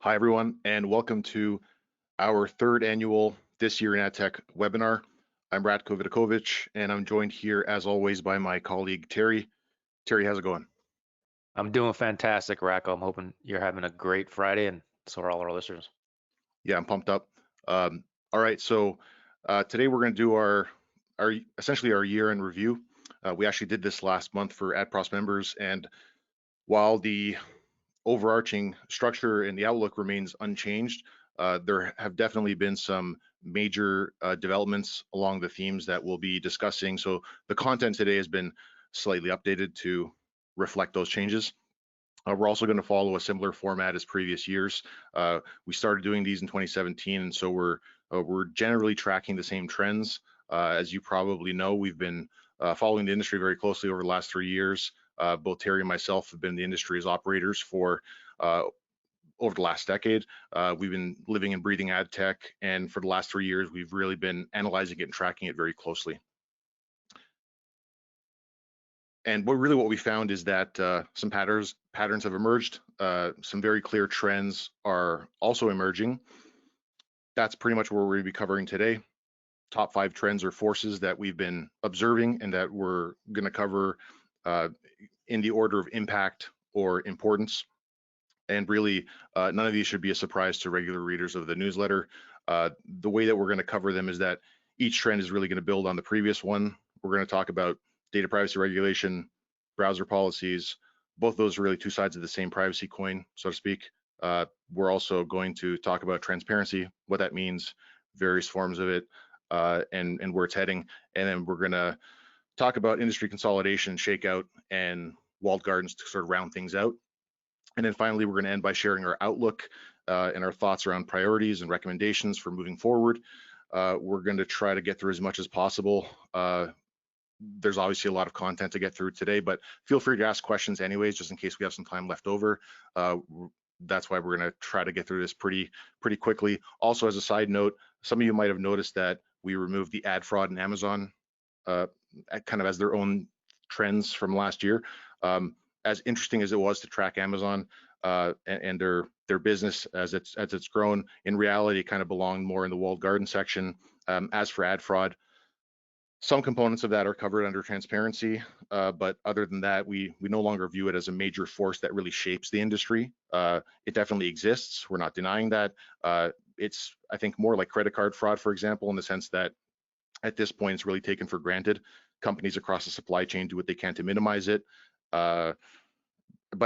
Hi, everyone, and welcome to our third annual This Year in Ad Tech webinar. I'm Ratko Vidakovic, and I'm joined here, as always, by my colleague, Terry. Terry, how's it going? I'm doing fantastic, Racco. I'm hoping you're having a great Friday, and so are all our listeners. Yeah, I'm pumped up. All right, so today we're going to do our essentially our year-end review. We actually did this last month for AdProfs members, and while the overarching structure and the outlook remains unchanged, there have definitely been some major developments along the themes that we'll be discussing. So the content today has been slightly updated to reflect those changes. We're also going to follow a similar format as previous years. We started doing these in 2017, and so we're generally tracking the same trends. As you probably know, we've been following the industry very closely over the last 3 years. Both Terry and myself have been in the industry as operators for over the last decade. We've been living and breathing ad tech, and for the last 3 years, we've really been analyzing it and tracking it very closely. And what we found is that some patterns have emerged. Some very clear trends are also emerging. That's pretty much what we're going to be covering today. Top 5 trends or forces that we've been observing and that we're going to cover in the order of impact or importance. And really, none of these should be a surprise to regular readers of the newsletter. The way that we're going to cover them is that each trend is really going to build on the previous one. We're going to talk about data privacy regulation, browser policies. Both those are really two sides of the same privacy coin, so to speak. We're also going to talk about transparency, what that means, various forms of it, and where it's heading. And then we're going to talk about industry consolidation, shakeout, and walled gardens to sort of round things out. And then finally, we're going to end by sharing our outlook and our thoughts around priorities and recommendations for moving forward. We're going to try to get through as much as possible. There's obviously a lot of content to get through today, but feel free to ask questions anyways, just in case we have some time left over. That's why we're going to try to get through this pretty quickly. Also, as a side note, some of you might have noticed that we removed the ad fraud in Amazon kind of as their own trends from last year. As interesting as it was to track Amazon and their business as it's grown, in reality, it kind of belonged more in the walled garden section. As for ad fraud, some components of that are covered under transparency, but other than that, we no longer view it as a major force that really shapes the industry. It definitely exists. We're not denying that. It's, I think, more like credit card fraud, for example, in the sense that at this point, it's really taken for granted. Companies across the supply chain do what they can to minimize it. But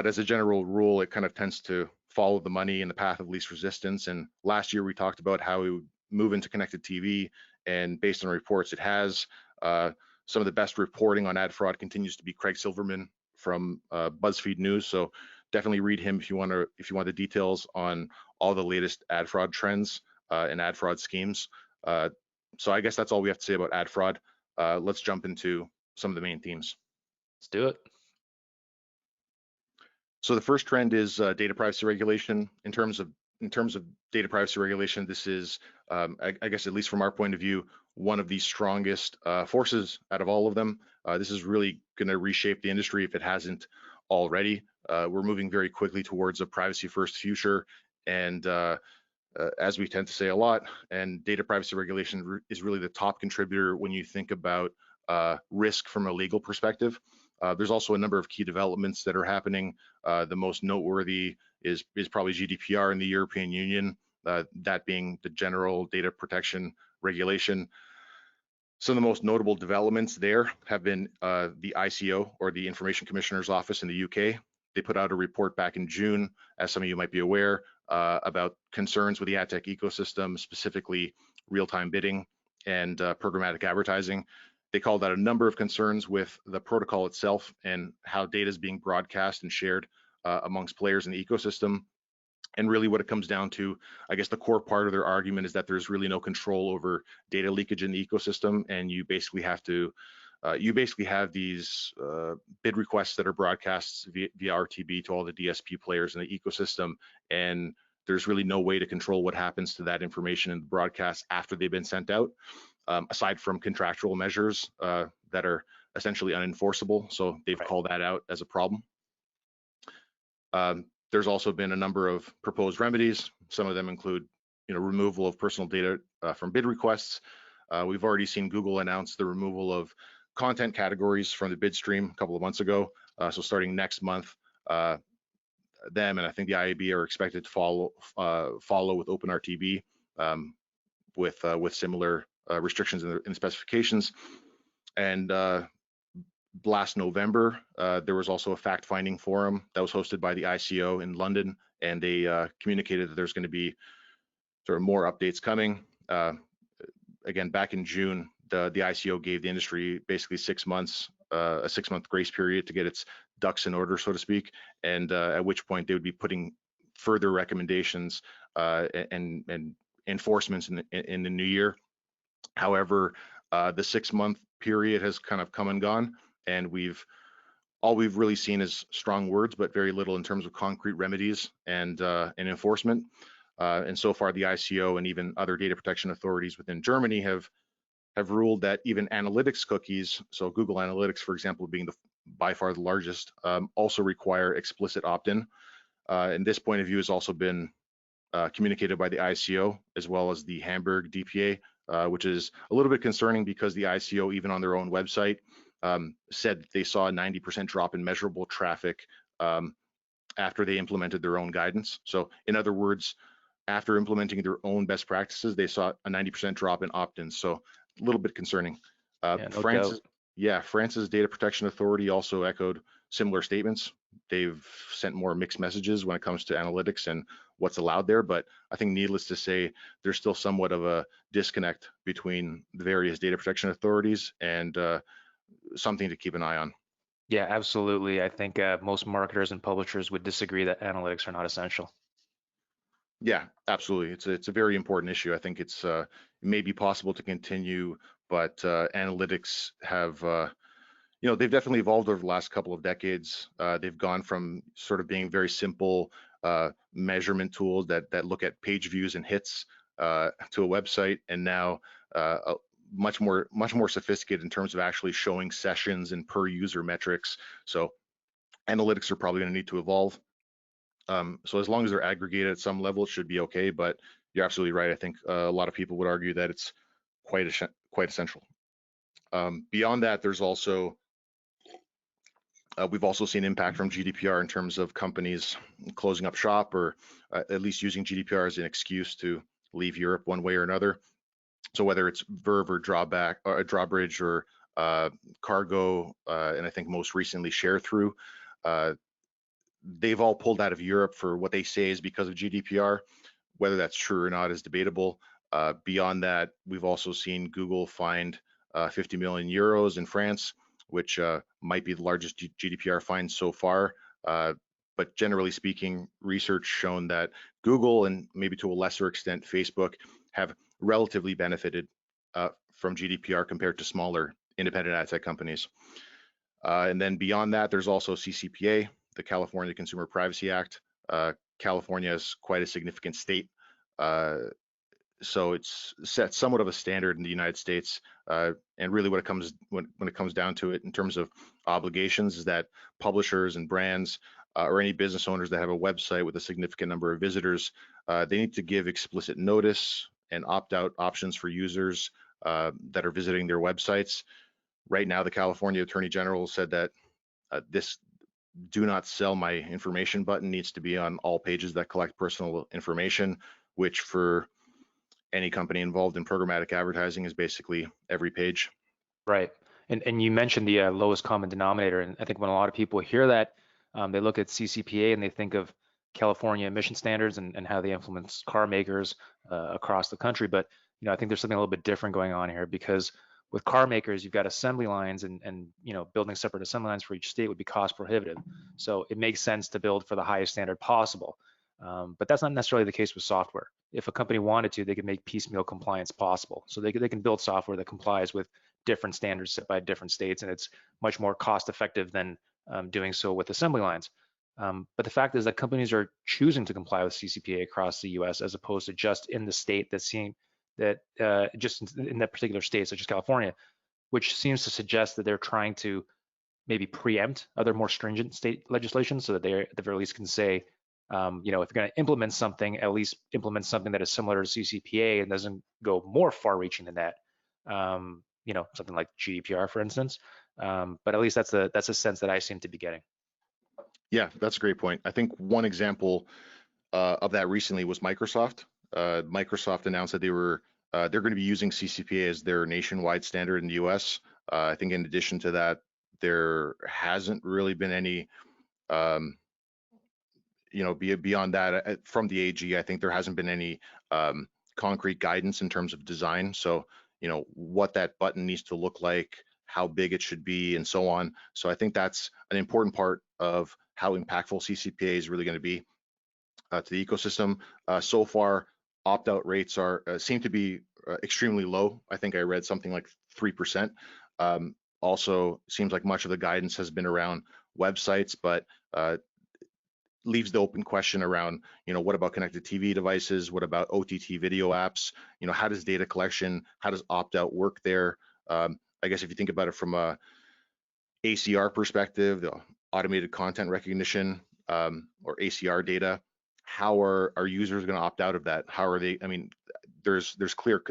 as a general rule, it kind of tends to follow the money in the path of least resistance. And last year, we talked about how we would move into connected TV, and based on reports, it has. Some of the best reporting on ad fraud continues to be Craig Silverman from BuzzFeed News. So definitely read him if you want the details on all the latest ad fraud trends and ad fraud schemes. So I guess that's all we have to say about ad fraud. Let's jump into some of the main themes. Let's do it. So the first trend is data privacy regulation. In terms of data privacy regulation, this is, I guess, at least from our point of view, one of the strongest forces out of all of them. This is really going to reshape the industry if it hasn't already. We're moving very quickly towards a privacy-first future, and as we tend to say a lot, and data privacy regulation is really the top contributor when you think about risk from a legal perspective. There's also a number of key developments that are happening. The most noteworthy is probably GDPR in the European Union, that being the General Data Protection Regulation. Some of the most notable developments there have been the ICO, or the Information Commissioner's Office in the UK. They put out a report back in June, as some of you might be aware, about concerns with the ad tech ecosystem, specifically real-time bidding and programmatic advertising. They called out a number of concerns with the protocol itself and how data is being broadcast and shared amongst players in the ecosystem. And really what it comes down to, I guess the core part of their argument is that there's really no control over data leakage in the ecosystem, and you basically have these bid requests that are broadcast via RTB to all the DSP players in the ecosystem, and there's really no way to control what happens to that information in the broadcast after they've been sent out, aside from contractual measures that are essentially unenforceable. So they've called that out as a problem. There's also been a number of proposed remedies. Some of them include, removal of personal data from bid requests. We've already seen Google announce the removal of content categories from the bid stream a couple of months ago. So starting next month, them and I think the IAB are expected to follow with OpenRTB, with similar restrictions in the specifications. And last November, there was also a fact-finding forum that was hosted by the ICO in London, and they communicated that there's going to be sort of more updates coming. Again, back in June, the ICO gave the industry basically 6 months, a 6-month grace period to get its ducks in order, so to speak, and at which point they would be putting further recommendations and enforcements in the new year. However, the 6-month period has kind of come and gone, and all we've really seen is strong words, but very little in terms of concrete remedies and enforcement. And so far, the ICO and even other data protection authorities within Germany have ruled that even analytics cookies, so Google Analytics, for example, being by far the largest, also require explicit opt-in. And this point of view has also been communicated by the ICO as well as the Hamburg DPA, which is a little bit concerning because the ICO, even on their own website, said that they saw a 90% drop in measurable traffic after they implemented their own guidance. So in other words, after implementing their own best practices, they saw a 90% drop in opt-ins. So a little bit concerning. Yeah, no doubt. France's data protection authority also echoed similar statements. They've sent more mixed messages when it comes to analytics and what's allowed there, but I think needless to say, there's still somewhat of a disconnect between the various data protection authorities, and something to keep an eye on. Yeah, absolutely. I think most marketers and publishers would disagree that analytics are not essential. Yeah, absolutely. It's a very important issue. I think it may be possible to continue, but analytics have they've definitely evolved over the last couple of decades. They've gone from sort of being very simple measurement tools that look at page views and hits to a website, and now much more sophisticated in terms of actually showing sessions and per user metrics. So analytics are probably going to need to evolve. So as long as they're aggregated at some level, it should be okay. But you're absolutely right. I think a lot of people would argue that it's quite essential. Beyond that, we've also seen impact from GDPR in terms of companies closing up shop, or at least using GDPR as an excuse to leave Europe one way or another. So whether it's Verve or Drawbridge or Cargo, and I think most recently ShareThrough, they've all pulled out of Europe for what they say is because of GDPR. Whether that's true or not is debatable. Beyond that, we've also seen Google find 50 million euros in France, which might be the largest GDPR fine so far. But generally speaking, research shown that Google, and maybe to a lesser extent Facebook, have relatively benefited from GDPR compared to smaller independent ad tech companies. And then beyond that, there's also CCPA, the California Consumer Privacy Act. California is quite a significant state, so it's set somewhat of a standard in the United States. And really, when it comes down to it, in terms of obligations, is that publishers and brands or any business owners that have a website with a significant number of visitors, they need to give explicit notice and opt-out options for users that are visiting their websites. Right now, the California Attorney General said that this "do not sell my information" button needs to be on all pages that collect personal information, which for any company involved in programmatic advertising is basically every page. Right. And you mentioned the lowest common denominator, and I think when a lot of people hear that, they look at CCPA and they think of California emission standards and how they influence car makers across the country. But I think there's something a little bit different going on here, because with car makers, you've got assembly lines, and building separate assembly lines for each state would be cost prohibitive. So it makes sense to build for the highest standard possible. But that's not necessarily the case with software. If a company wanted to, they could make piecemeal compliance possible. So they can build software that complies with different standards set by different states, and it's much more cost effective than doing so with assembly lines. But the fact is that companies are choosing to comply with CCPA across the US, as opposed to just in the state just in that particular state, such as California, which seems to suggest that they're trying to maybe preempt other more stringent state legislation, so that they at the very least can say, If you're going to implement something, at least implement something that is similar to CCPA and doesn't go more far-reaching than that. Something like GDPR, for instance. But at least that's a sense that I seem to be getting. Yeah, that's a great point. I think one example of that recently was Microsoft. Microsoft announced that they're going to be using CCPA as their nationwide standard in the US. I think in addition to that, there hasn't really been any, um, beyond that from the AG. I think there hasn't been any concrete guidance in terms of design. So, what that button needs to look like, how big it should be, and so on. So I think that's an important part of how impactful CCPA is really going to be to the ecosystem. So far, opt-out rates seem to be extremely low. I think I read something like 3%. Also, seems like much of the guidance has been around websites, but leaves the open question around, what about connected TV devices? What about OTT video apps? How does data collection, how does opt-out work there? I guess if you think about it from a ACR perspective, the automated content recognition, or ACR data, how are our users going to opt out of that? How are they? I mean, there's clear,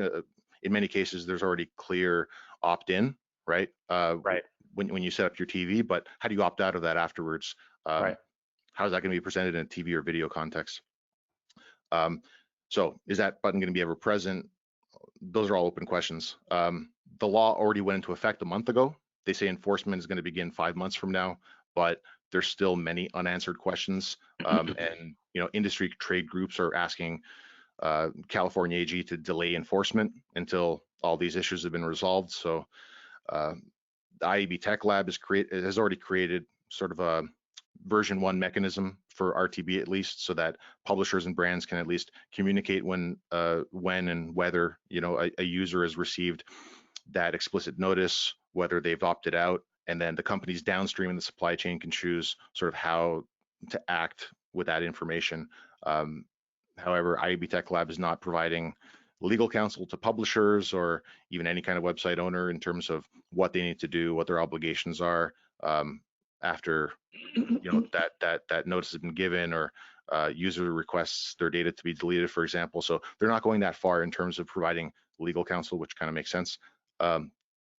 in many cases, there's already clear opt-in, right? Right. When you set up your TV, but how do you opt out of that afterwards? Right. How is that going to be presented in a TV or video context? So is that button going to be ever present? Those are all open questions. The law already went into effect a month ago. They say enforcement is going to begin 5 months from now, but there's still many unanswered questions. And industry trade groups are asking California AG to delay enforcement until all these issues have been resolved. So the IAB Tech Lab has already created sort of a version 1 mechanism for RTB, at least, so that publishers and brands can at least communicate when and whether a user has received that explicit notice, whether they've opted out, and then the companies downstream in the supply chain can choose sort of how to act with that information. However, IAB Tech Lab is not providing legal counsel to publishers or even any kind of website owner in terms of what they need to do, what their obligations are after that notice has been given, or user requests their data to be deleted, for example. So they're not going that far in terms of providing legal counsel, which kind of makes sense.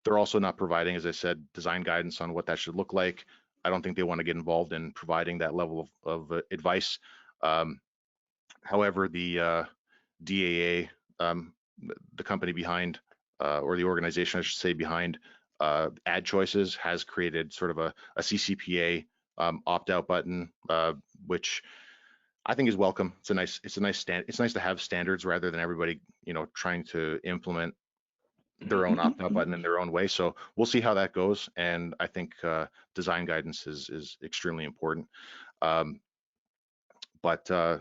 They're also not providing, as I said, design guidance on what that should look like. I don't think they want to get involved in providing that level of advice. However, the DAA, the company behind, or the organization, I should say, behind ad choices, has created sort of a CCPA opt-out button, which I think is welcome. It's nice to have standards rather than everybody, trying to implement their own opt-out button in their own way. So we'll see how that goes. And I think design guidance is extremely important. But the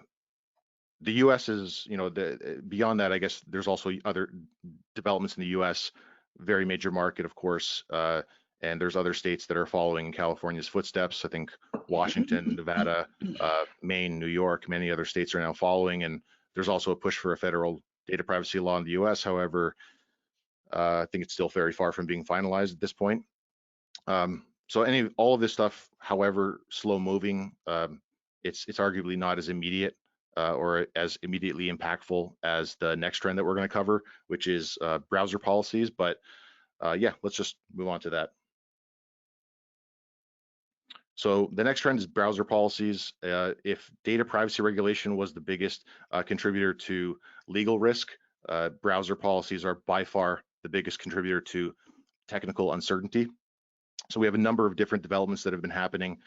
US is, beyond that, I guess there's also other developments in the US, very major market, of course. And there's other states that are following California's footsteps. I think Washington, Nevada, Maine, New York, many other states are now following. And there's also a push for a federal data privacy law in the US. However, I think it's still very far from being finalized at this point. So all of this stuff, however slow moving, it's arguably not as immediate or as immediately impactful as the next trend that we're going to cover, which is browser policies. But yeah, let's just move on to that. So the next trend is browser policies. If data privacy regulation was the biggest contributor to legal risk, browser policies are by far the biggest contributor to technical uncertainty. So we have a number of different developments that have been happening.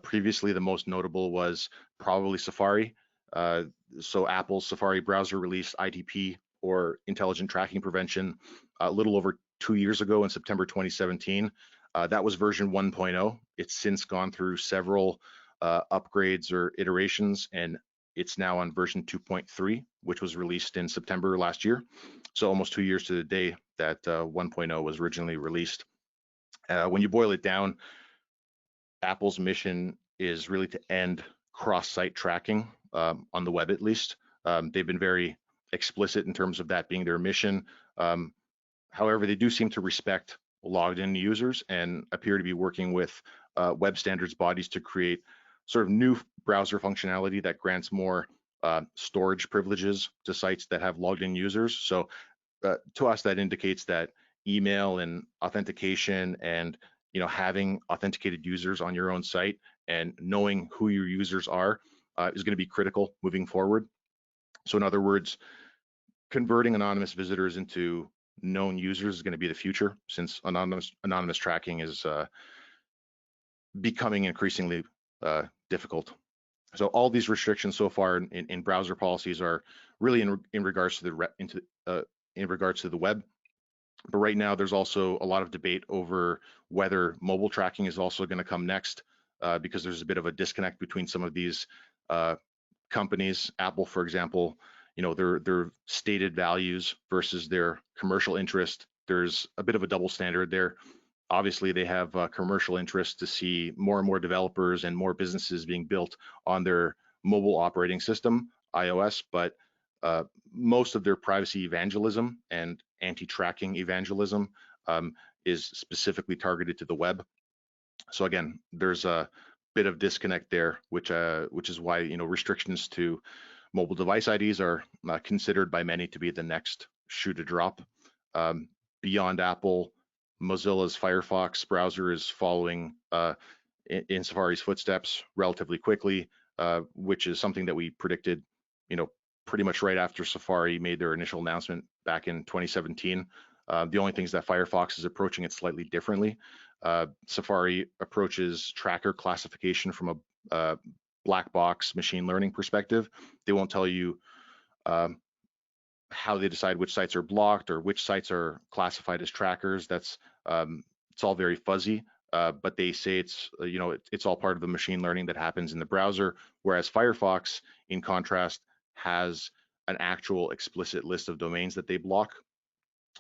Previously, the most notable was probably Safari. So Apple's Safari browser released ITP, or Intelligent Tracking Prevention, a little over 2 years ago in September 2017. That was version 1.0. It's since gone through several upgrades or iterations, and it's now on version 2.3, which was released in September last year. So almost 2 years to the day that 1.0 was originally released. When you boil it down, Apple's mission is really to end cross-site tracking, on the web at least. They've been very explicit in terms of that being their mission. However, they do seem to respect logged in users and appear to be working with web standards bodies to create sort of new browser functionality that grants more storage privileges to sites that have logged in users. So to us, that indicates that email and authentication and having authenticated users on your own site and knowing who your users are is going to be critical moving forward. So in other words, converting anonymous visitors into known users is going to be the future, since anonymous tracking is becoming increasingly difficult. So all these restrictions so far in browser policies are really in regards to in regards to the web. But right now, there's also a lot of debate over whether mobile tracking is also going to come next, because there's a bit of a disconnect between some of these companies. Apple, for example, their stated values versus their commercial interest. There's a bit of a double standard there. Obviously, they have commercial interest to see more and more developers and more businesses being built on their mobile operating system, iOS, but most of their privacy evangelism and anti-tracking evangelism is specifically targeted to the web. So again, there's a bit of disconnect there, which is why restrictions to mobile device IDs are considered by many to be the next shoe to drop. Beyond Apple, Mozilla's Firefox browser is following in Safari's footsteps relatively quickly, which is something that we predicted, pretty much right after Safari made their initial announcement back in 2017. The only thing is that Firefox is approaching it slightly differently. Safari approaches tracker classification from a black box machine learning perspective. They won't tell you how they decide which sites are blocked or which sites are classified as trackers. That's it's all very fuzzy, but they say it's all part of the machine learning that happens in the browser. Whereas Firefox, in contrast, has an actual explicit list of domains that they block.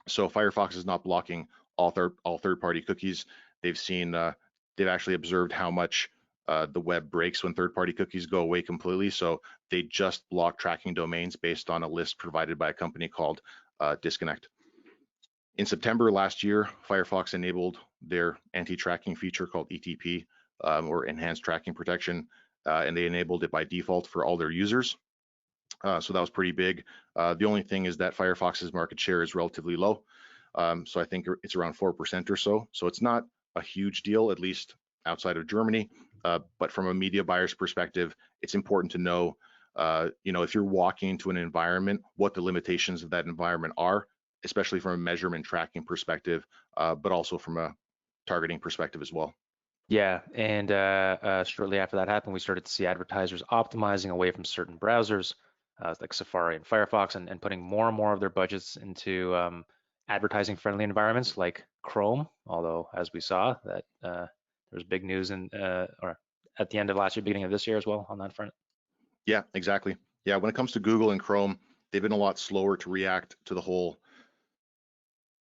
So Firefox is not blocking all third-party cookies. They've actually observed how much the web breaks when third-party cookies go away completely. So they just block tracking domains based on a list provided by a company called Disconnect. In September last year, Firefox enabled their anti-tracking feature called ETP, or Enhanced Tracking Protection, and they enabled it by default for all their users. So that was pretty big. The only thing is that Firefox's market share is relatively low. So I think it's around 4% or so. So it's not a huge deal, at least outside of Germany. But from a media buyer's perspective, it's important to know, if you're walking into an environment, what the limitations of that environment are, especially from a measurement tracking perspective, but also from a targeting perspective as well. Yeah, and shortly after that happened, we started to see advertisers optimizing away from certain browsers, like Safari and Firefox, and putting more and more of their budgets into advertising-friendly environments like Chrome. Although, as we saw, that there was big news or at the end of last year, beginning of this year as well on that front. Yeah, exactly. Yeah, when it comes to Google and Chrome, they've been a lot slower to react to the whole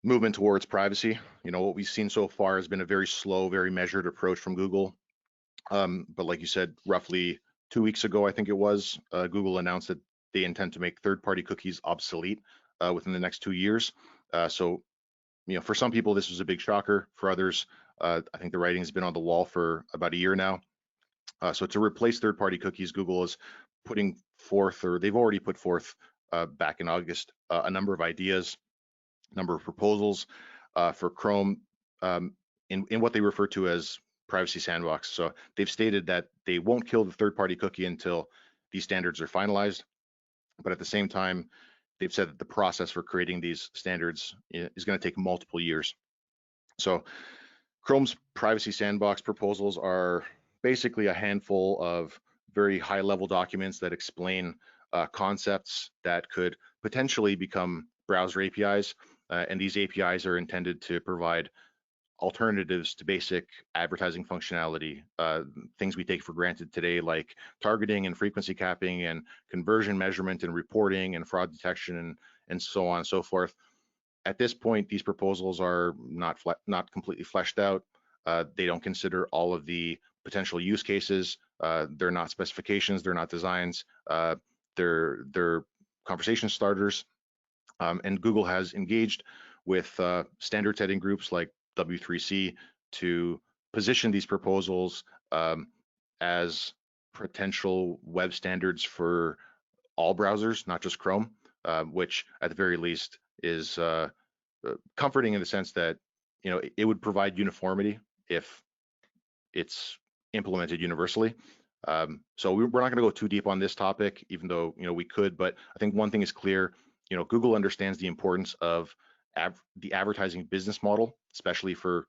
movement towards privacy. What we've seen so far has been a very slow, very measured approach from Google. But like you said, roughly 2 weeks ago, I think it was, Google announced that they intend to make third-party cookies obsolete within the next 2 years. So, for some people, this was a big shocker. For others, I think the writing's been on the wall for about a year now. So to replace third-party cookies, Google is putting forth, or they've already put forth back in August, a number of ideas, number of proposals for Chrome in what they refer to as privacy sandbox. So they've stated that they won't kill the third-party cookie until these standards are finalized. But at the same time, they've said that the process for creating these standards is going to take multiple years. So Chrome's privacy sandbox proposals are basically a handful of very high-level documents that explain concepts that could potentially become browser APIs. And these APIs are intended to provide alternatives to basic advertising functionality, things we take for granted today, like targeting and frequency capping and conversion measurement and reporting and fraud detection and so on and so forth. At this point, these proposals are not completely fleshed out. They don't consider all of the potential use cases. They're not specifications. They're not designs. They're conversation starters. And Google has engaged with standard setting groups like W3C to position these proposals as potential web standards for all browsers, not just Chrome, which at the very least is comforting in the sense that it would provide uniformity if it's implemented universally. So we're not going to go too deep on this topic, even though we could. But I think one thing is clear: Google understands the importance of the advertising business model, especially for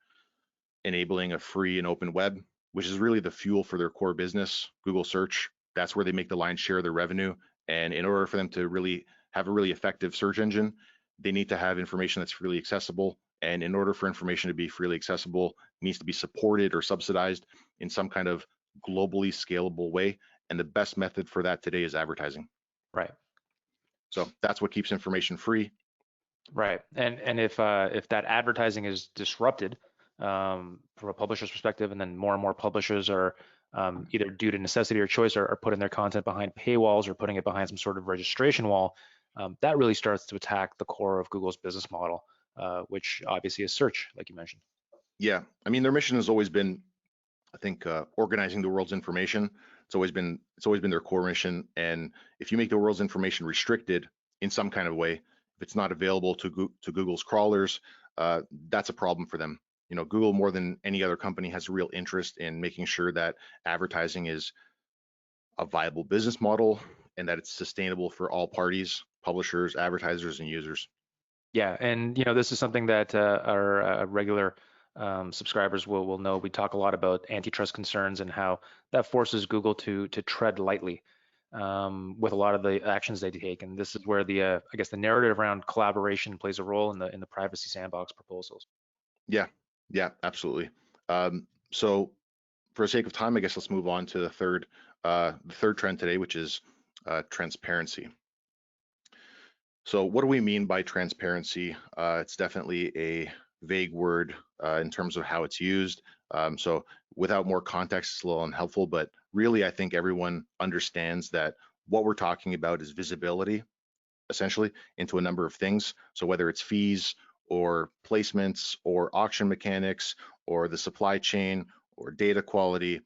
enabling a free and open web, which is really the fuel for their core business, Google search. That's where they make the lion's share of their revenue. And in order for them to really have a really effective search engine, they need to have information that's freely accessible. And in order for information to be freely accessible, it needs to be supported or subsidized in some kind of globally scalable way. And the best method for that today is advertising. Right. So that's what keeps information free. Right. And if that advertising is disrupted from a publisher's perspective, and then more publishers are either due to necessity or choice are putting their content behind paywalls or putting it behind some sort of registration wall, that really starts to attack the core of Google's business model, which obviously is search, like you mentioned. Yeah, I mean, their mission has always been, I think, organizing the world's information. It's always been their core mission. And if you make the world's information restricted in some kind of way, if it's not available to Google's crawlers, that's a problem for them. Google, more than any other company, has a real interest in making sure that advertising is a viable business model and that it's sustainable for all parties, publishers, advertisers, and users. Yeah, and this is something that our regular subscribers will know. We talk a lot about antitrust concerns and how that forces Google to tread lightly with a lot of the actions they take. And this is where I guess the narrative around collaboration plays a role in the privacy sandbox proposals. Yeah, yeah, absolutely. So for the sake of time, I guess let's move on to the third trend today, which is transparency. So what do we mean by transparency? It's definitely a vague word in terms of how it's used. So without more context, it's a little unhelpful, but really I think everyone understands that what we're talking about is visibility, essentially, into a number of things. So whether it's fees or placements or auction mechanics or the supply chain or data quality,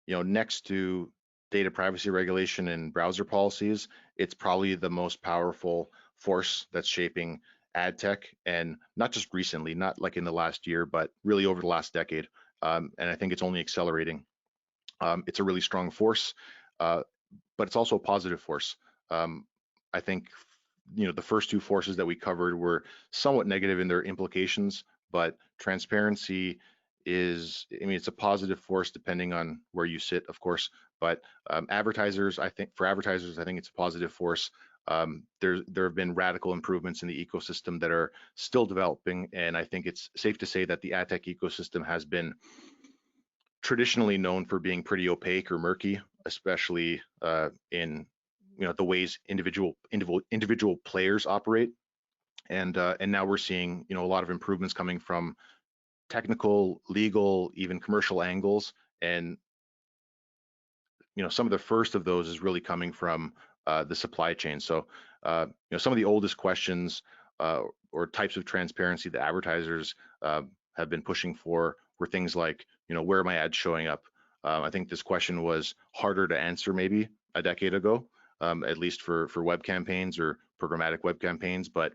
next to data privacy regulation and browser policies, it's probably the most powerful force that's shaping ad tech, and not just recently, not like in the last year, but really over the last decade. And I think it's only accelerating. It's a really strong force, uh, but it's also a positive force. I think the first two forces that we covered were somewhat negative in their implications, but transparency is, I mean, it's a positive force depending on where you sit, of course. But for advertisers, I think it's a positive force. There have been radical improvements in the ecosystem that are still developing, and I think it's safe to say that the ad tech ecosystem has been traditionally known for being pretty opaque or murky, especially in the ways individual players operate. And now we're seeing a lot of improvements coming from technical, legal, even commercial angles. And some of the first of those is really coming from the supply chain. So some of the oldest questions or types of transparency that advertisers have been pushing for were things like, where are my ads showing up? I think this question was harder to answer maybe a decade ago, at least for web campaigns or programmatic web campaigns. But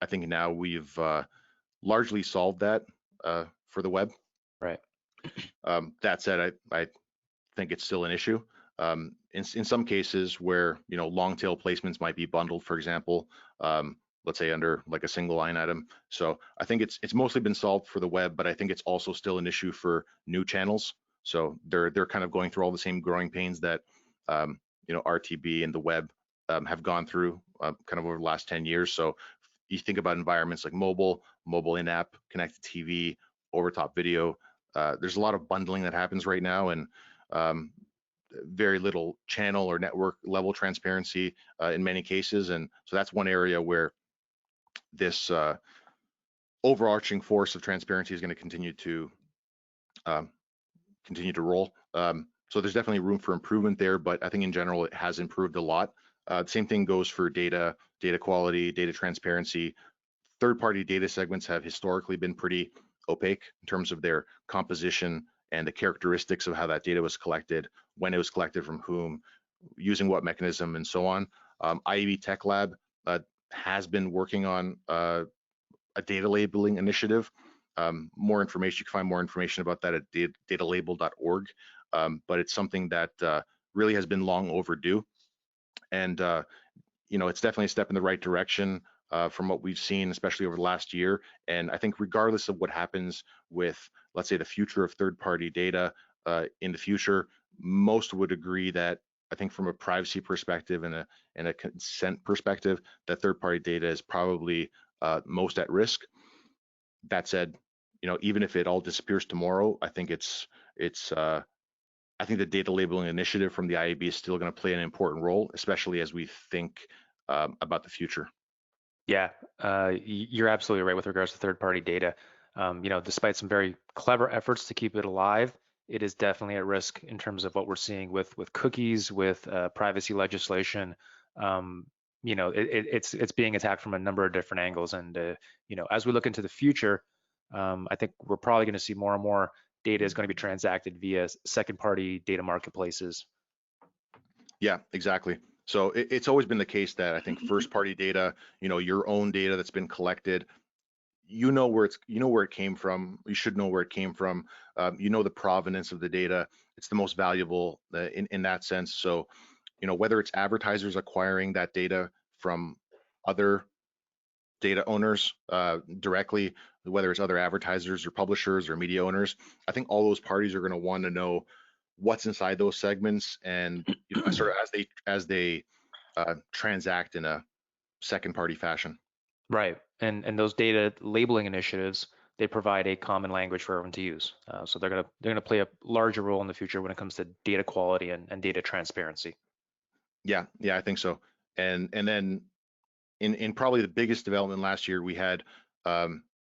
I think now we've largely solved that for the web. Right. That said, I think it's still an issue. In some cases where long tail placements might be bundled, for example, let's say under like a single line item. So I think it's mostly been solved for the web, but I think it's also still an issue for new channels. So they're kind of going through all the same growing pains that RTB and the web have gone through kind of over the last 10 years. So you think about environments like mobile in-app, connected TV, over-top video. There's a lot of bundling that happens right now, and very little channel or network level transparency in many cases. And so that's one area where this overarching force of transparency is going to continue to roll. So there's definitely room for improvement there, but I think in general it has improved a lot. The same thing goes for data quality, data transparency. Third-party data segments have historically been pretty opaque in terms of their composition and the characteristics of how that data was collected. when it was collected from whom, using what mechanism, and so on. IAB Tech Lab has been working on a data labeling initiative. More information, you can find more information about that at datalabel.org. But it's something that really has been long overdue. And it's definitely a step in the right direction from what we've seen, especially over the last year. And I think regardless of what happens with, let's say, the future of third-party data in the future, most would agree that I think from a privacy perspective and a consent perspective, that third-party data is probably most at risk. That said, even if it all disappears tomorrow, I think I think the data labeling initiative from the IAB is still going to play an important role, especially as we think about the future. Yeah, you're absolutely right with regards to third-party data. Despite some very clever efforts to keep it alive, it is definitely at risk in terms of what we're seeing with cookies, with privacy legislation. It's being attacked from a number of different angles, and as we look into the future, I think we're probably going to see more and more data is going to be transacted via second-party data marketplaces. Yeah, exactly. So it's always been the case that I think first party data, your own data that's been collected, where it came from. You should know where it came from. The provenance of the data. It's the most valuable in that sense. So, whether it's advertisers acquiring that data from other data owners directly, whether it's other advertisers or publishers or media owners, I think all those parties are going to want to know what's inside those segments, and sort of as they transact in a second party fashion. Right. And those data labeling initiatives, they provide a common language for everyone to use. So they're gonna play a larger role in the future when it comes to data quality and data transparency. Yeah, I think so. And then in probably the biggest development last year, we had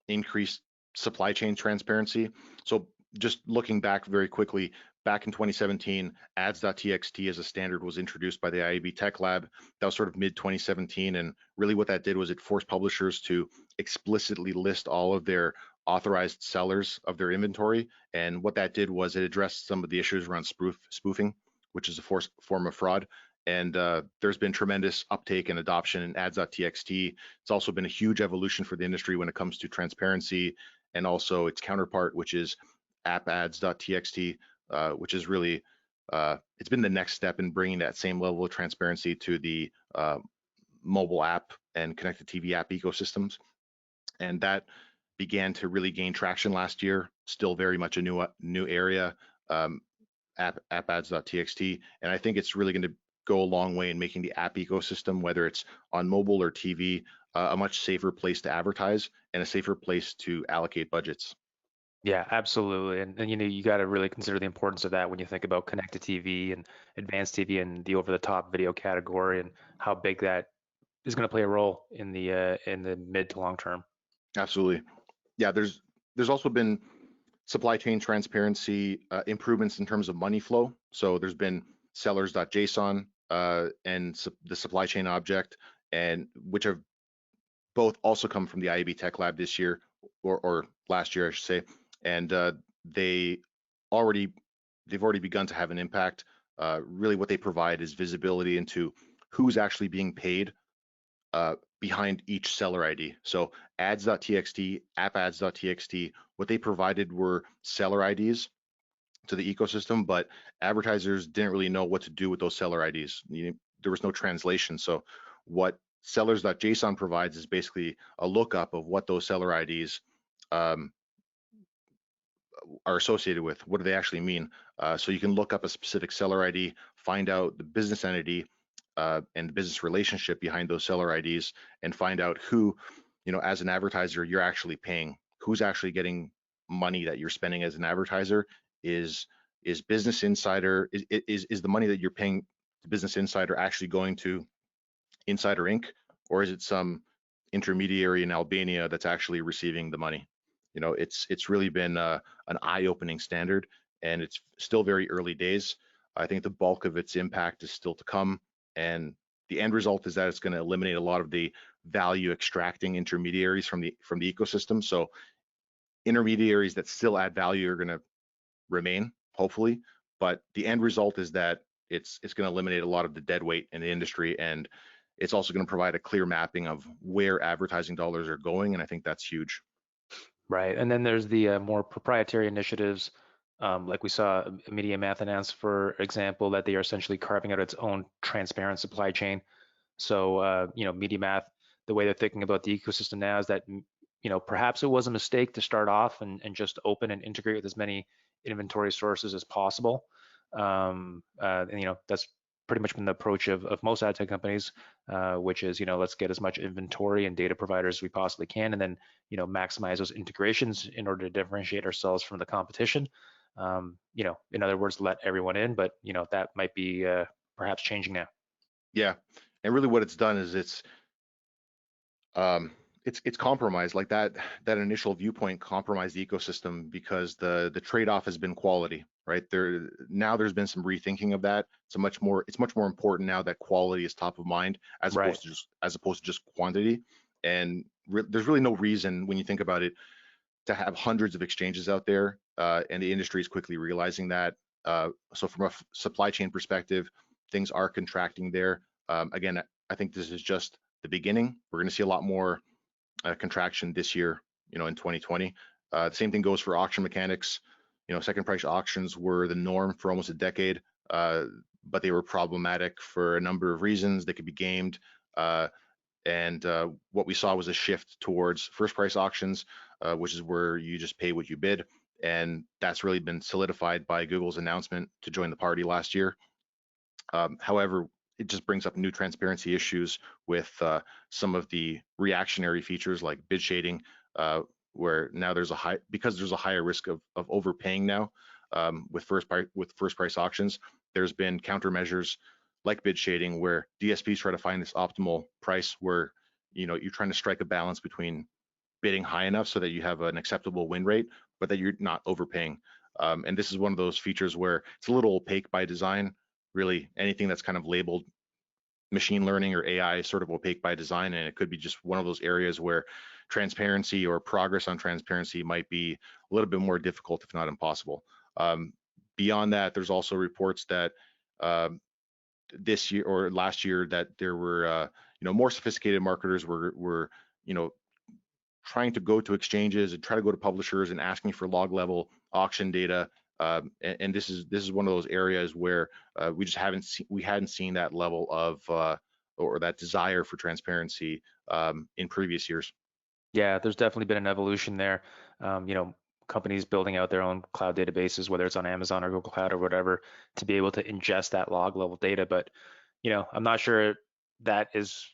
increased supply chain transparency. So just looking back very quickly, back in 2017, ads.txt as a standard was introduced by the IAB Tech Lab. That was sort of mid 2017. And really what that did was it forced publishers to explicitly list all of their authorized sellers of their inventory. And what that did was it addressed some of the issues around spoofing, which is a form of fraud. And there's been tremendous uptake and adoption in ads.txt. It's also been a huge evolution for the industry when it comes to transparency, and also its counterpart, which is app-ads.txt, which is really, it's been the next step in bringing that same level of transparency to the mobile app and connected TV app ecosystems. And that began to really gain traction last year, still very much a new area, app-ads.txt. And I think it's really going to go a long way in making the app ecosystem, whether it's on mobile or TV, a much safer place to advertise and a safer place to allocate budgets. Yeah, absolutely. And you got to really consider the importance of that when you think about connected TV and advanced TV and the over-the-top video category and how big that is going to play a role in the mid to long term. Absolutely. Yeah, there's also been supply chain transparency improvements in terms of money flow. So there's been sellers.json and the supply chain object, and which have both also come from the IAB Tech Lab this year, or last year, I should say, and they've already begun to have an impact. Really, what they provide is visibility into who's actually being paid behind each seller ID. So ads.txt, app-ads.txt, what they provided were seller IDs to the ecosystem, but advertisers didn't really know what to do with those seller IDs. There was no translation. So what sellers.json provides is basically a lookup of what those seller IDs are associated with. What do they actually mean? So you can look up a specific seller ID, find out the business entity and the business relationship behind those seller IDs, and find out who, as an advertiser, you're actually paying. Who's actually getting money that you're spending as an advertiser? Is Business Insider, is the money that you're paying to Business Insider actually going to Insider Inc., or is it some intermediary in Albania that's actually receiving the money? It's really been an eye-opening standard, and it's still very early days. I think the bulk of its impact is still to come, and the end result is that it's going to eliminate a lot of the value extracting intermediaries from the ecosystem. So intermediaries that still add value are going to remain, hopefully, but the end result is that it's going to eliminate a lot of the dead weight in the industry, and it's also going to provide a clear mapping of where advertising dollars are going, and I think that's huge. Right. And then there's the more proprietary initiatives, like we saw Media Math announce, for example, that they are essentially carving out its own transparent supply chain. So, Media Math, the way they're thinking about the ecosystem now is that, perhaps it was a mistake to start off and just open and integrate with as many inventory sources as possible. And, that's pretty much been the approach of most ad tech companies, which is, let's get as much inventory and data providers as we possibly can, and then, maximize those integrations in order to differentiate ourselves from the competition. In other words, let everyone in, but, that might be perhaps changing now. Yeah, and really what it's done is um, it's compromised, like that initial viewpoint compromised the ecosystem because the trade-off has been quality, right? There's been some rethinking of that. It's much more important now that quality is top of mind Right. as opposed to just quantity. And there's really no reason when you think about it to have hundreds of exchanges out there, and the industry is quickly realizing that. So from a supply chain perspective, things are contracting there. Again, I think this is just the beginning. We're going to see a lot more contraction this year, in 2020. The same thing goes for auction mechanics. Second price auctions were the norm for almost a decade, but they were problematic for a number of reasons. They could be gamed. And what we saw was a shift towards first price auctions, which is where you just pay what you bid. And that's really been solidified by Google's announcement to join the party last year. However, it just brings up new transparency issues with some of the reactionary features like bid shading, where now there's a higher risk of overpaying now, with first price auctions. There's been countermeasures like bid shading where DSPs try to find this optimal price where you're trying to strike a balance between bidding high enough so that you have an acceptable win rate, but that you're not overpaying. And this is one of those features where it's a little opaque by design. Really, anything that's kind of labeled machine learning or AI is sort of opaque by design, and it could be just one of those areas where transparency or progress on transparency might be a little bit more difficult, if not impossible. Beyond that, there's also reports that this year or last year that there were more sophisticated marketers were you know trying to go to exchanges and try to go to publishers and asking for log level auction data. And this is one of those areas where we hadn't seen that level of or that desire for transparency in previous years. Yeah, there's definitely been an evolution there. Companies building out their own cloud databases, whether it's on Amazon or Google Cloud or whatever, to be able to ingest that log level data. But, I'm not sure that is,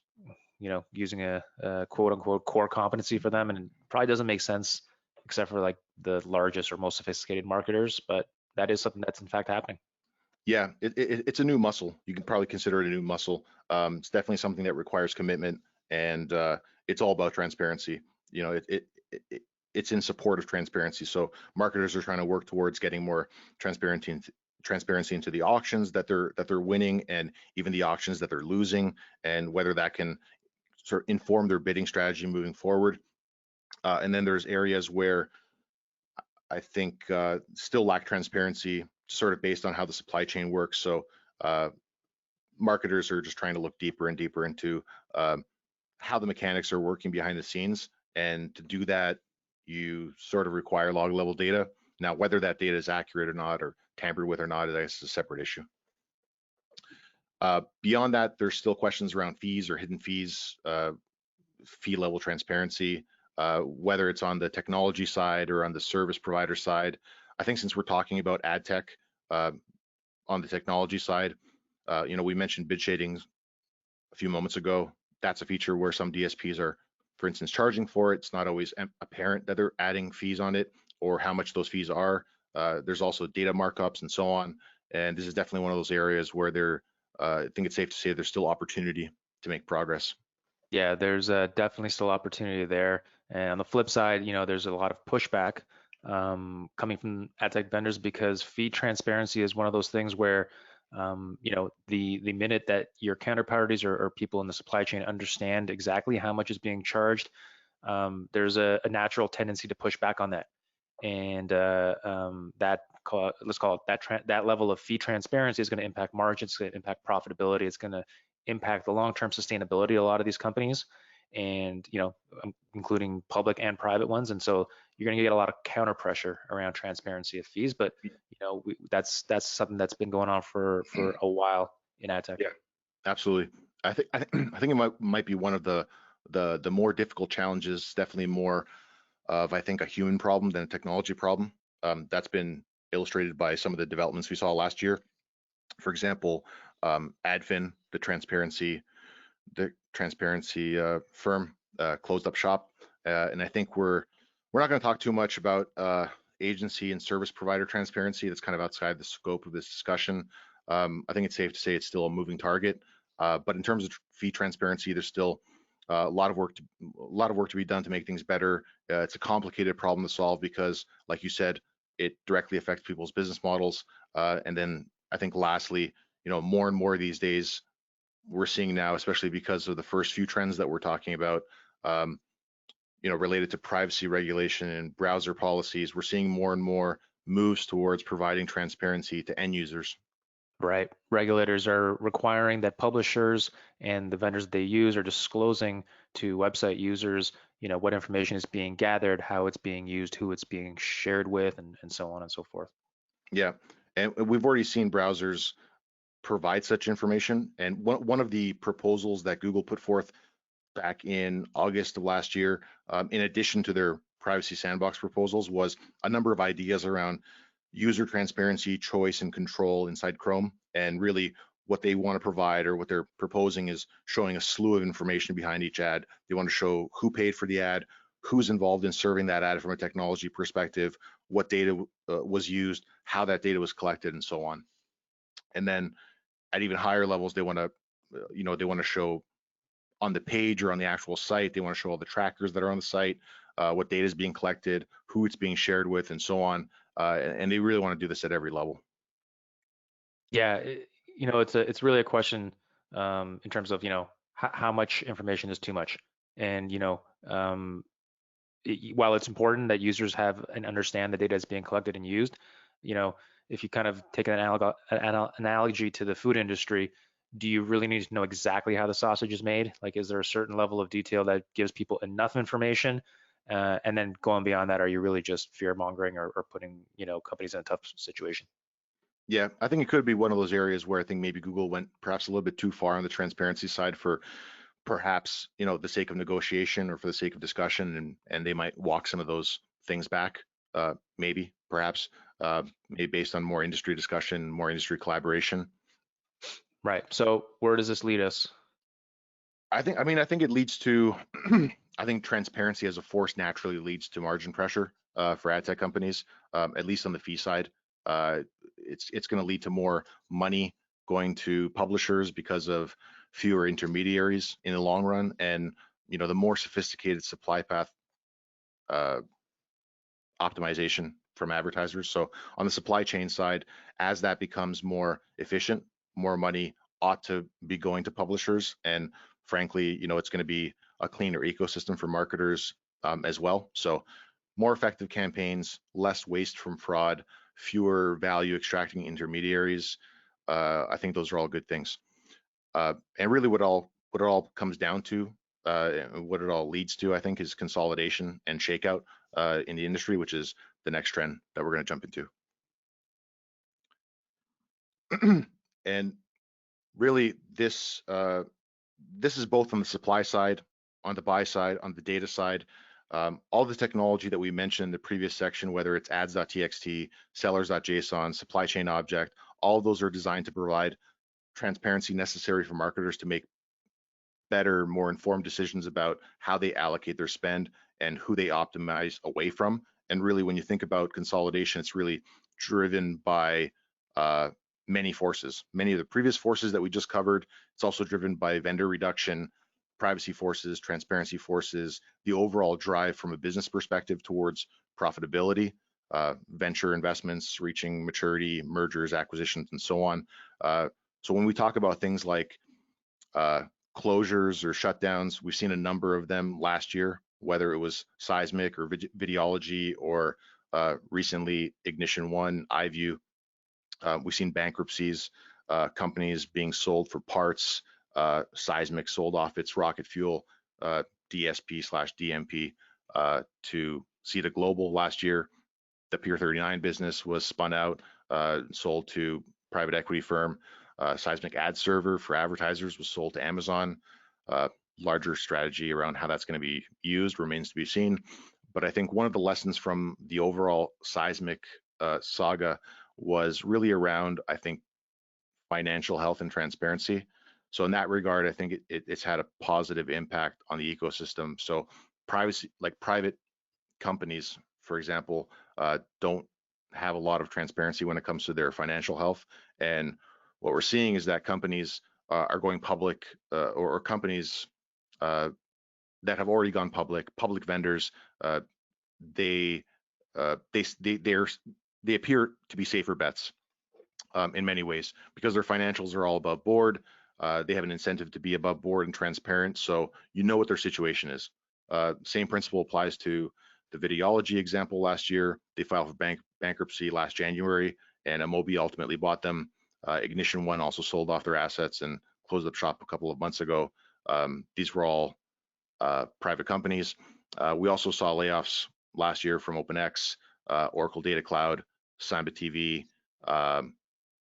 using a quote unquote core competency for them, and it probably doesn't make sense except for like the largest or most sophisticated marketers. But that is something that's in fact happening. Yeah, it's a new muscle. You can probably consider it a new muscle. It's definitely something that requires commitment, and it's all about transparency. You know, it's in support of transparency. So marketers are trying to work towards getting more transparency into the auctions that they're winning, and even the auctions that they're losing, and whether that can sort of inform their bidding strategy moving forward. And then there's areas where I think still lack transparency, sort of based on how the supply chain works. So uh, marketers are just trying to look deeper and deeper into how the mechanics are working behind the scenes, and to do that, you sort of require log level data. Now, whether that data is accurate or not, or tampered with or not, is a separate issue. Beyond that, there's still questions around fees or hidden fees, fee level transparency, whether it's on the technology side or on the service provider side. I think since we're talking about ad tech, uh, on the technology side, we mentioned bid shading a few moments ago. That's a feature where some DSPs are, for instance, charging for it. It's not always apparent that they're adding fees on it or how much those fees are. There's also data markups and so on. And this is definitely one of those areas where I think it's safe to say there's still opportunity to make progress. Yeah, there's definitely still opportunity there. And on the flip side, there's a lot of pushback coming from ad tech vendors, because fee transparency is one of those things where, the minute that your counterparties or people in the supply chain understand exactly how much is being charged, there's a natural tendency to push back on that. And that let's call it that level of fee transparency is going to impact margins, it's going to impact profitability, it's going to impact the long-term sustainability of a lot of these companies, and including public and private ones. And so you're going to get a lot of counter pressure around transparency of fees. But that's something that's been going on for a while in ad tech. Yeah, absolutely. I think it might be one of the more difficult challenges. Definitely more of, I think, a human problem than a technology problem. That's been illustrated by some of the developments we saw last year. For example, AdFin, the transparency firm, closed up shop, and I think we're not going to talk too much about agency and service provider transparency. That's kind of outside the scope of this discussion. I think it's safe to say it's still a moving target, but in terms of fee transparency, there's still a lot of work to be done to make things better. It's a complicated problem to solve because, like you said, it directly affects people's business models. And then I think lastly, more and more these days we're seeing now, especially because of the first few trends that we're talking about, related to privacy regulation and browser policies, we're seeing more and more moves towards providing transparency to end users. Right. Regulators are requiring that publishers and the vendors that they use are disclosing to website users, what information is being gathered, how it's being used, who it's being shared with, and so on and so forth. Yeah, and we've already seen browsers provide such information. And one of the proposals that Google put forth back in August of last year, in addition to their privacy sandbox proposals, was a number of ideas around user transparency, choice, and control inside Chrome. And really what they want to provide, or what they're proposing, is showing a slew of information behind each ad. They want to show who paid for the ad, who's involved in serving that ad from a technology perspective, what data was used, how that data was collected, and so on. And then at even higher levels, they want to show on the page or on the actual site, they want to show all the trackers that are on the site, what data is being collected, who it's being shared with, and so on. And they really want to do this at every level. Yeah, it's really a question in terms of how much information is too much, and while it's important that users have and understand the data is being collected and used, if you kind of take an analogy to the food industry, do you really need to know exactly how the sausage is made? Like, is there a certain level of detail that gives people enough information? And then going beyond that, are you really just fear mongering or putting, companies in a tough situation? Yeah, I think it could be one of those areas where I think maybe Google went perhaps a little bit too far on the transparency side for perhaps the sake of negotiation or for the sake of discussion, and they might walk some of those things back, maybe perhaps, maybe based on more industry discussion, more industry collaboration. Right. So where does this lead us? I think it leads to I think transparency as a force naturally leads to margin pressure for ad tech companies, at least on the fee side. It's going to lead to more money going to publishers because of fewer intermediaries in the long run, and the more sophisticated supply path uh, optimization from advertisers. So on the supply chain side, as that becomes more efficient, more money ought to be going to publishers, and frankly, it's going to be a cleaner ecosystem for marketers as well. So more effective campaigns, less waste from fraud, fewer value extracting intermediaries. I think those are all good things. And really what it all comes down to, what it all leads to, I think, is consolidation and shakeout in the industry, which is the next trend that we're going to jump into. And really, this is both on the supply side, on the buy side, on the data side. All the technology that we mentioned in the previous section, whether it's ads.txt, sellers.json, supply chain object, all of those are designed to provide transparency necessary for marketers to make better, more informed decisions about how they allocate their spend and who they optimize away from. And really, when you think about consolidation, it's really driven by many forces. Many of the previous forces that we just covered, it's also driven by vendor reduction, privacy forces, transparency forces, the overall drive from a business perspective towards profitability, venture investments reaching maturity, mergers, acquisitions, and so on. So when we talk about things like closures or shutdowns, we've seen a number of them last year, whether it was seismic or Videology or recently Ignition One, iView. We've seen bankruptcies, companies being sold for parts. Seismic sold off its rocket fuel DSP/DMP to Cedar Global last year. The Pier 39 business was spun out, sold to private equity firm. Seismic ad server for advertisers was sold to Amazon. Larger strategy around how that's going to be used remains to be seen. But I think one of the lessons from the overall seismic saga was really around, I think, financial health and transparency. So in that regard, I think it's had a positive impact on the ecosystem. So privacy, like private companies, for example, don't have a lot of transparency when it comes to their financial health. And what we're seeing is that companies are going public, or companies uh, that have already gone public, public vendors, uh, they they appear to be safer bets in many ways because their financials are all above board. They have an incentive to be above board and transparent, so you know what their situation is. Same principle applies to the Videology example last year. They filed for bankruptcy last January, and Amobi ultimately bought them. Ignition One also sold off their assets and closed up shop a couple of months ago. These were all private companies. We also saw layoffs last year from OpenX, Oracle Data Cloud, Samba TV.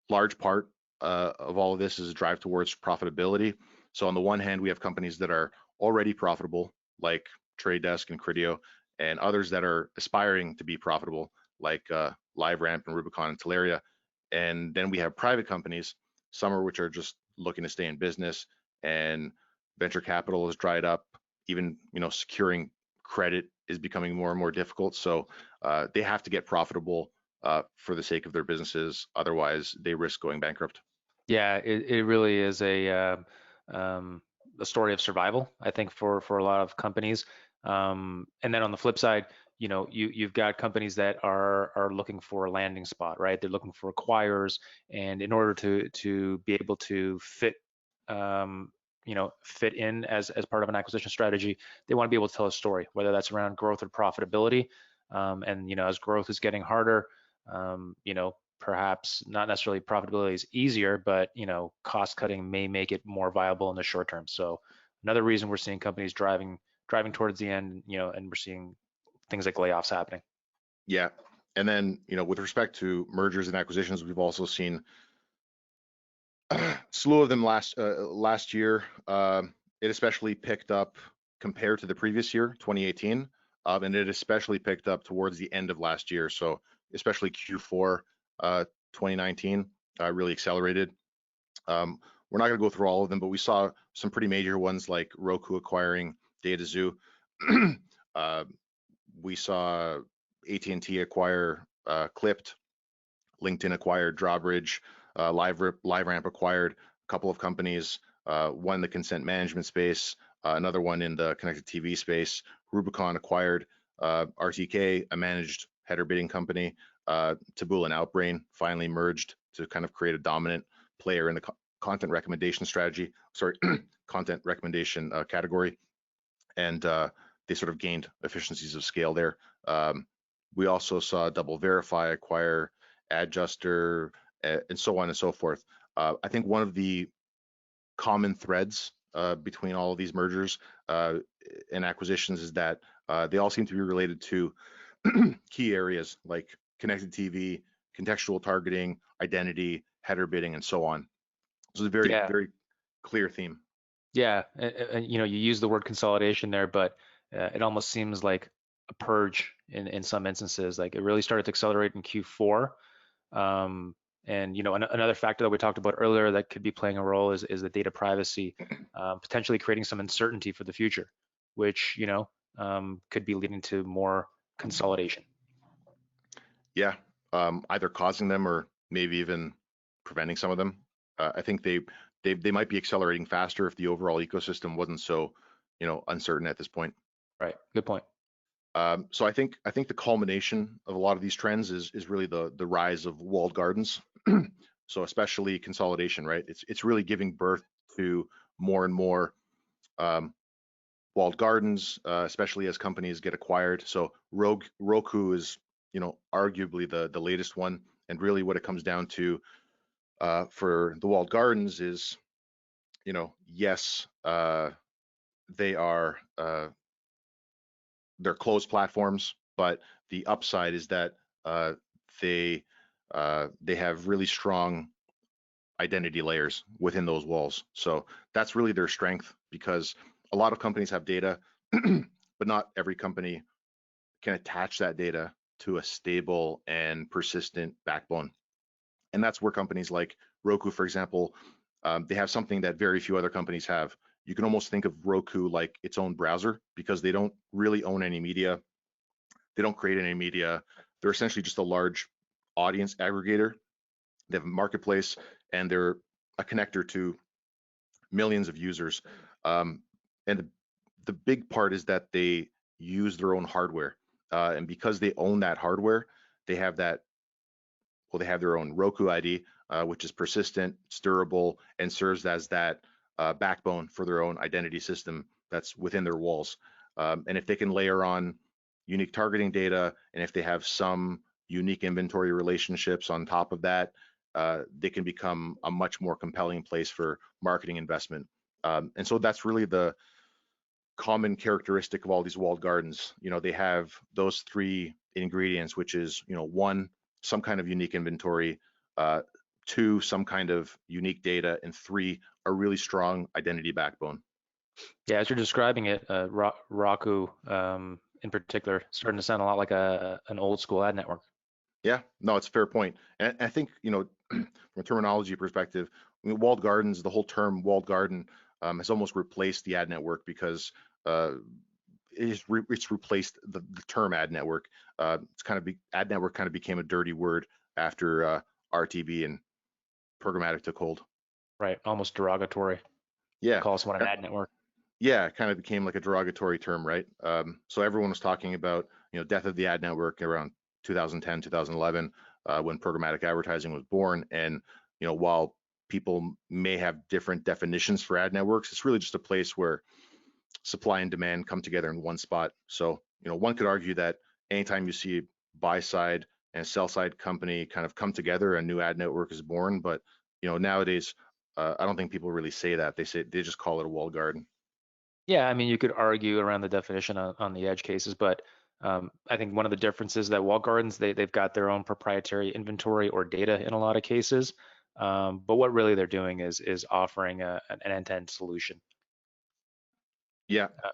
Large part of all of this is a drive towards profitability. So on the one hand, we have companies that are already profitable, like Trade Desk and Criteo, and others that are aspiring to be profitable, like LiveRamp and Rubicon and Teleria. And then we have private companies, some of which are just looking to stay in business, and venture capital has dried up. Even securing credit is becoming more and more difficult. So they have to get profitable for the sake of their businesses. Otherwise, they risk going bankrupt. Yeah, it really is a story of survival, I think, for a lot of companies. And then on the flip side, you've got companies that are looking for a landing spot, right? They're looking for acquirers, and in order to be able to um, fit in as part of an acquisition strategy, they want to be able to tell a story, whether that's around growth or profitability. And as growth is getting harder, perhaps not necessarily profitability is easier, but cost cutting may make it more viable in the short term. So another reason we're seeing companies driving towards the end, and we're seeing things like layoffs happening. Yeah. And then, with respect to mergers and acquisitions, we've also seen a slew of them last year. It especially picked up compared to the previous year, 2018, and it especially picked up towards the end of last year. So especially Q4 2019 really accelerated. We're not going to go through all of them, but we saw some pretty major ones like Roku acquiring DataZoo. uh, we saw AT&T acquire Clipped, LinkedIn acquired Drawbridge, LiveRamp acquired a couple of companies, one in the consent management space, another one in the connected TV space. Rubicon acquired RTK, a managed header bidding company. Taboola and Outbrain finally merged to kind of create a dominant player in the content recommendation strategy, sorry, content recommendation category. And they sort of gained efficiencies of scale there. We also saw Double Verify acquire Adjuster, and so on and so forth. I think one of the common threads between all of these mergers and acquisitions is that they all seem to be related to key areas like connected TV, contextual targeting, identity, header bidding, and so on. So it's a very, Yeah, very clear theme. yeah, and, you use the word consolidation there, but it almost seems like a purge in some instances. Like it really started to accelerate in Q4. Um, and another factor that we talked about earlier that could be playing a role is the data privacy, potentially creating some uncertainty for the future, which could be leading to more consolidation. Yeah, either causing them or maybe even preventing some of them. I think they might be accelerating faster if the overall ecosystem wasn't so, uncertain at this point. Right. Good point. So I think the culmination of a lot of these trends is really the rise of walled gardens. So especially consolidation, right? It's really giving birth to more and more um, walled gardens, especially as companies get acquired. So Roku is arguably the latest one. And really what it comes down to for the walled gardens is, yes, they are they're closed platforms, but the upside is that uh, they they have really strong identity layers within those walls. So that's really their strength, because a lot of companies have data, but not every company can attach that data to a stable and persistent backbone. And that's where companies like Roku, for example, they have something that very few other companies have. You can almost think of Roku like its own browser, because they don't really own any media. They don't create any media. They're essentially just a large audience aggregator. They have a marketplace, and they're a connector to millions of users. And the big part is that they use their own hardware. And because they own that hardware, they have that, well, they have their own Roku ID, which is persistent, it's durable, and serves as that backbone for their own identity system that's within their walls. And if they can layer on unique targeting data, and if they have some unique inventory relationships on top of that, they can become a much more compelling place for marketing investment. And so that's really the common characteristic of all these walled gardens. They have those three ingredients, which is, one, some kind of unique inventory, uh, two, some kind of unique data, and three, a really strong identity backbone. Yeah, as you're describing it, Raku in particular, starting to sound a lot like an old school ad network. Yeah, no, it's a fair point. And I think, from a terminology perspective, I mean, walled gardens, the whole term walled garden has almost replaced the ad network, because uh, it's replaced the term ad network. It's kind of ad network kind of became a dirty word after RTB and programmatic took hold. Right, almost derogatory. Yeah, Call someone an uh, ad network. yeah, it kind of became like a derogatory term, right? So everyone was talking about, death of the ad network around 2010, 2011, when programmatic advertising was born. And while people may have different definitions for ad networks, it's really just a place where supply and demand come together in one spot. So, one could argue that anytime you see buy side and sell side company kind of come together, a new ad network is born. But, nowadays, I don't think people really say that. They just call it a walled garden. Yeah, I mean, you could argue around the definition on the edge cases, but I think one of the differences that walled gardens they've got their own proprietary inventory or data in a lot of cases. But what really they're doing is offering an end-to-end solution. Yeah, Uh,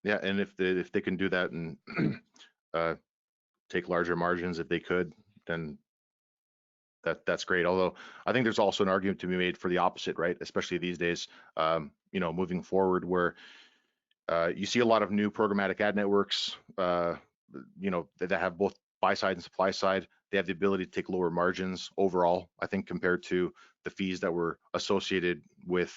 yeah, and if they can do that and uh, take larger margins, if they could, then that's great. Although I think there's also an argument to be made for the opposite, right? Especially these days, moving forward, where you see a lot of new programmatic ad networks, that have both buy side and supply side. They have the ability to take lower margins overall, I think, compared to the fees that were associated with,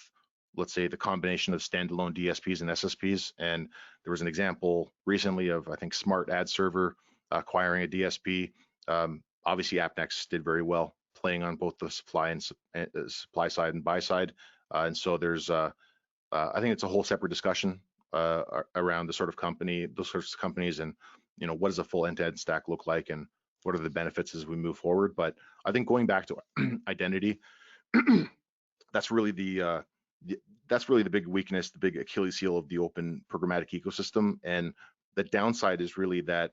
let's say, the combination of standalone DSPs and SSPs. And there was an example recently of, I think, Smart Ad Server acquiring a DSP. Obviously, AppNext did very well, playing on both the supply side and buy side. And so I think it's a whole separate discussion around the sort of company, those sorts of companies, and what does a full end-to-end stack look like, and what are the benefits as we move forward. But I think going back to identity, that's really the that's really the big weakness, the big Achilles heel of the open programmatic ecosystem. And the downside is really that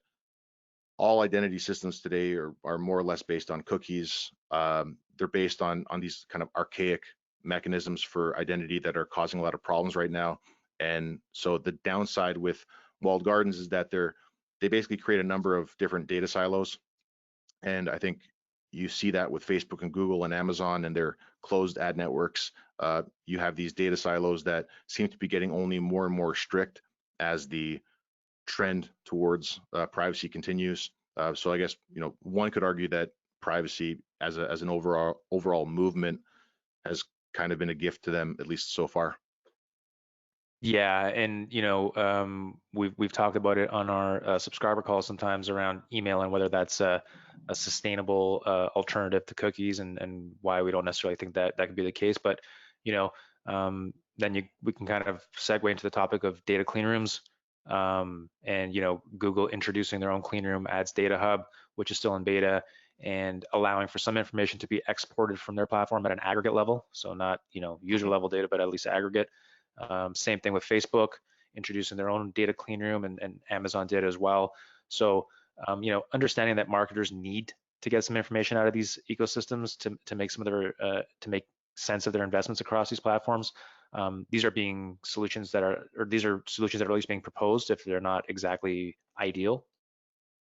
all identity systems today are more or less based on cookies. They're based on these kind of archaic mechanisms for identity that are causing a lot of problems right now. And so the downside with walled gardens is that they basically create a number of different data silos. And I think you see that with Facebook and Google and Amazon and their closed ad networks. You have these data silos that seem to be getting only more and more strict as the trend towards privacy continues. So I guess one could argue that privacy as an overall movement has kind of been a gift to them, at least so far. Yeah, and we've talked about it on our subscriber calls sometimes around email and whether that's a sustainable alternative to cookies and why we don't necessarily think that that could be the case. But you know, then we can kind of segue into the topic of data clean rooms. and Google introducing their own clean room ads data hub, which is still in beta, and allowing for some information to be exported from their platform at an aggregate level. So not user Mhm. level data, but at least aggregate. Same thing with Facebook, introducing their own data clean room, and Amazon did as well. So understanding that marketers need to get some information out of these ecosystems to make some of their to make sense of their investments across these platforms. These are being solutions that are, or these are solutions that are at least being proposed if they're not exactly ideal.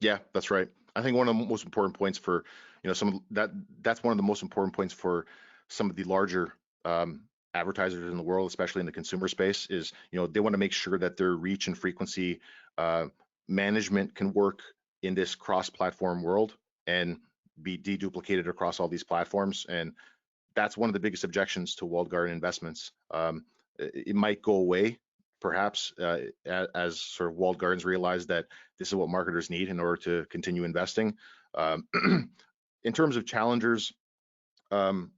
Yeah, that's right. I think one of the most important points for, that's one of the most important points for some of the larger um, advertisers in the world, especially in the consumer space, is they want to make sure that their reach and frequency uh, management can work in this cross-platform world and be deduplicated across all these platforms. And that's one of the biggest objections to walled garden investments. It might go away, perhaps, as sort of walled gardens realize that this is what marketers need in order to continue investing. Um, in terms of challengers,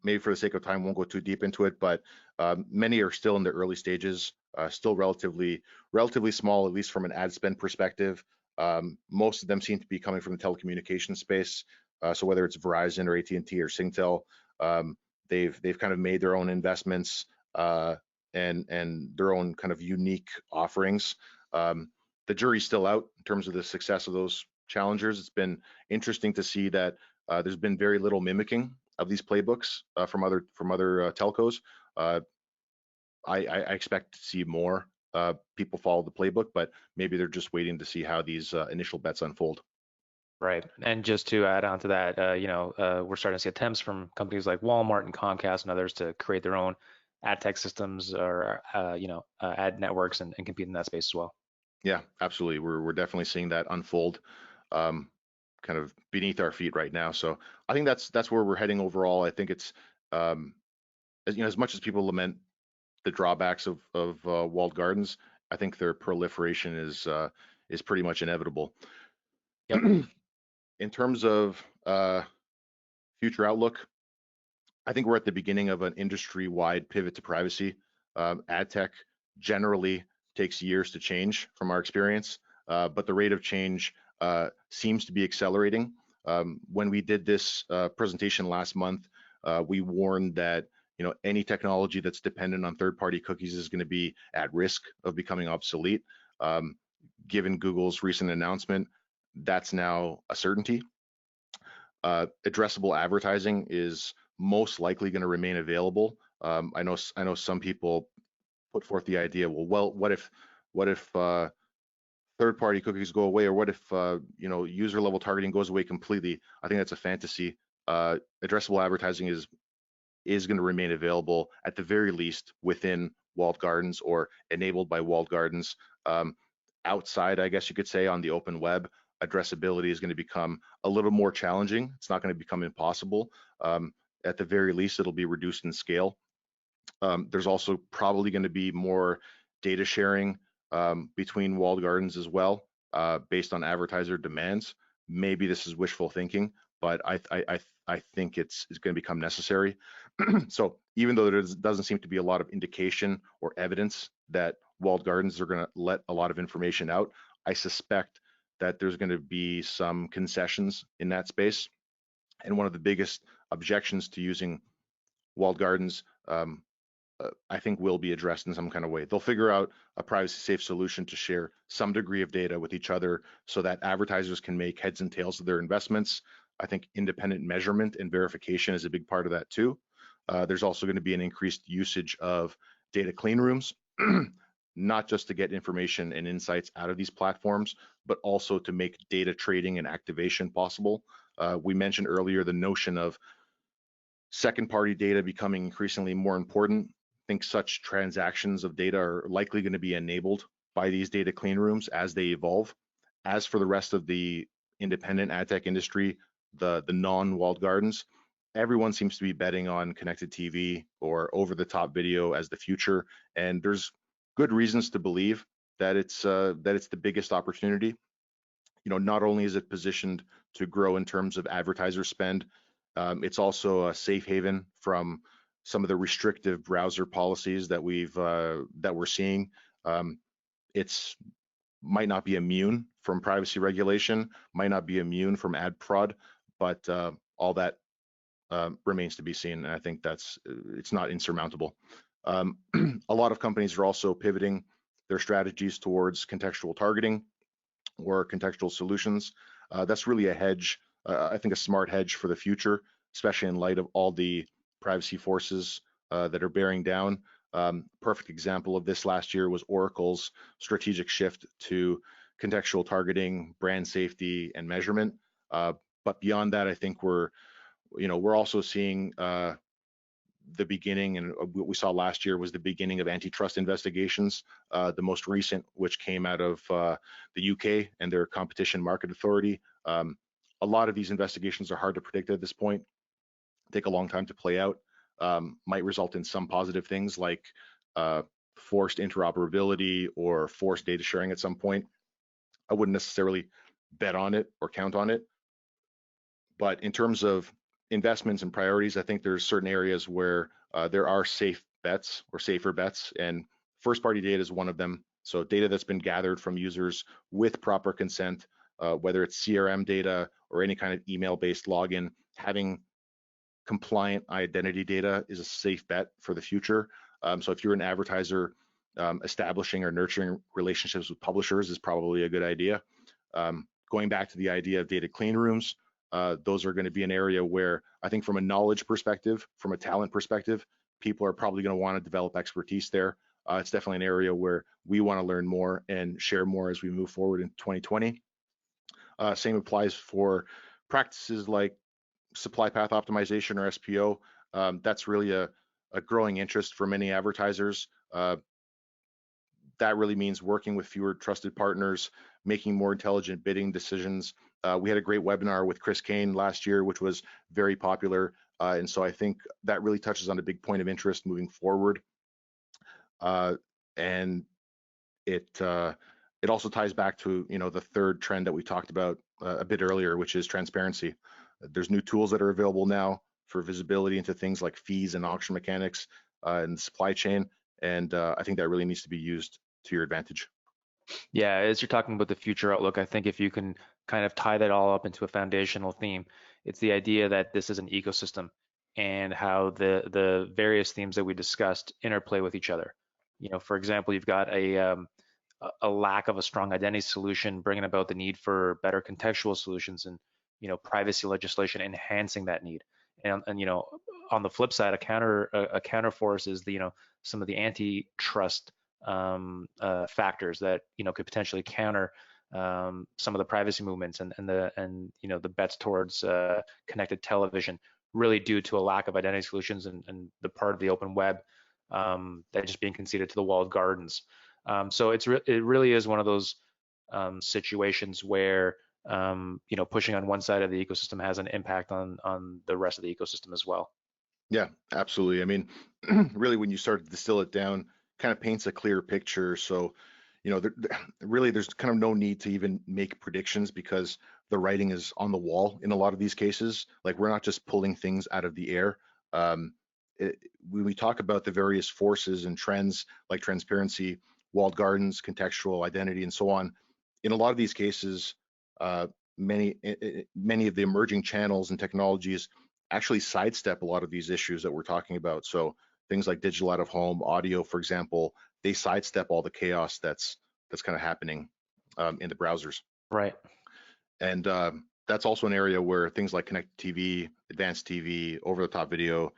maybe for the sake of time, won't go too deep into it, but many are still in the early stages, still relatively small, at least from an ad spend perspective. Most of them seem to be coming from the telecommunications space. So whether it's Verizon or AT&T or Singtel, um, they've kind of made their own investments and their own kind of unique offerings. The jury's still out in terms of the success of those challengers. It's been interesting to see that there's been very little mimicking of these playbooks from other telcos. Uh, I expect to see more people follow the playbook, but maybe they're just waiting to see how these initial bets unfold. Right. And just to add on to that, we're starting to see attempts from companies like Walmart and Comcast and others to create their own ad tech systems or, ad networks and compete in that space as well. Yeah, absolutely. We're definitely seeing that unfold, um, kind of beneath our feet right now. So I think that's where we're heading overall. I think it's as much as people lament the drawbacks of walled gardens, I think their proliferation is pretty much inevitable. Yep. In terms of future outlook, I think we're at the beginning of an industry-wide pivot to privacy. Ad tech generally takes years to change from our experience, but the rate of change seems to be accelerating. When we did this presentation last month, we warned that any technology that's dependent on third-party cookies is going to be at risk of becoming obsolete. Um, Given Google's recent announcement, that's now a certainty. Addressable advertising is most likely going to remain available. I know some people put forth the idea, well, what if third-party cookies go away, or what if user level targeting goes away completely? I think that's a fantasy. Addressable advertising is going to remain available at the very least within walled gardens or enabled by walled gardens. Um, Outside, I guess you could say, on the open web, addressability is going to become a little more challenging. It's not going to become impossible. At the very least, it'll be reduced in scale. There's also probably going to be more data sharing between walled gardens as well, based on advertiser demands. Maybe this is wishful thinking, but I think it's going to become necessary. So even though there doesn't seem to be a lot of indication or evidence that walled gardens are going to let a lot of information out, I suspect that there's going to be some concessions in that space. And one of the biggest objections to using walled gardens, I think, will be addressed in some kind of way. They'll figure out a privacy safe solution to share some degree of data with each other so that advertisers can make heads and tails of their investments. I think independent measurement and verification is a big part of that too. There's also going to be an increased usage of data clean rooms, not just to get information and insights out of these platforms, but also to make data trading and activation possible. We mentioned earlier the notion of second party data becoming increasingly more important. I think such transactions of data are likely going to be enabled by these data clean rooms as they evolve. As for the rest of the independent ad tech industry, the non-walled gardens, everyone seems to be betting on connected TV or over the top video as the future, and there's good reasons to believe that it's the biggest opportunity. Not only is it positioned to grow in terms of advertiser spend, it's also a safe haven from some of the restrictive browser policies that we're seeing. It's might not be immune from privacy regulation, might not be immune from ad fraud, but all that remains to be seen. And I think it's not insurmountable. A lot of companies are also pivoting their strategies towards contextual targeting or contextual solutions. That's really a hedge, I think a smart hedge for the future, especially in light of all the privacy forces that are bearing down. Perfect example of this last year was Oracle's strategic shift to contextual targeting, brand safety, and measurement. But beyond that, I think we're also seeing the beginning, and what we saw last year was the beginning of antitrust investigations. The most recent, which came out of the UK and their Competition Market Authority. A lot of these investigations are hard to predict at this point, take a long time to play out, might result in some positive things like forced interoperability or forced data sharing at some point. I wouldn't necessarily bet on it or count on it. But in terms of investments and priorities, I think there's certain areas where there are safe bets or safer bets, and first party data is one of them. So data that's been gathered from users with proper consent, whether it's CRM data or any kind of email-based login, having compliant identity data is a safe bet for the future. So if you're an advertiser, establishing or nurturing relationships with publishers is probably a good idea. Going back to the idea of data clean rooms, those are going to be an area where I think from a knowledge perspective, from a talent perspective, people are probably going to want to develop expertise there. It's definitely an area where we want to learn more and share more as we move forward in 2020. Same applies for practices like supply path optimization or SPO. That's really a growing interest for many advertisers. That really means working with fewer trusted partners, making more intelligent bidding decisions. We had a great webinar with Chris Kane last year, which was very popular. And so I think that really touches on a big point of interest moving forward. And it also ties back to the third trend that we talked about a bit earlier, which is transparency. There's new tools that are available now for visibility into things like fees and auction mechanics in the supply chain. And I think that really needs to be used to your advantage. Yeah, as you're talking about the future outlook, I think if you can kind of tie that all up into a foundational theme, it's the idea that this is an ecosystem and how the various themes that we discussed interplay with each other. For example, you've got a lack of a strong identity solution, bringing about the need for better contextual solutions, and privacy legislation enhancing that need. And on the flip side, a counter force is some of the antitrust factors that could potentially counter some of the privacy movements and the bets towards connected television, really due to a lack of identity solutions and the part of the open web that just being conceded to the walled gardens. So it really is one of those situations where pushing on one side of the ecosystem has an impact on the rest of the ecosystem as well. Yeah, absolutely. I mean, really, when you start to distill it down, kind of paints a clear picture. So, really, there's kind of no need to even make predictions because the writing is on the wall in a lot of these cases. Like, we're not just pulling things out of the air. When we talk about the various forces and trends like transparency, walled gardens, contextual identity, and so on, in a lot of these cases, many of the emerging channels and technologies actually sidestep a lot of these issues that we're talking about. So things like digital out of home, audio, for example, they sidestep all the chaos that's kind of happening in the browsers. Right. And that's also an area where things like connected TV, advanced TV, over-the-top video,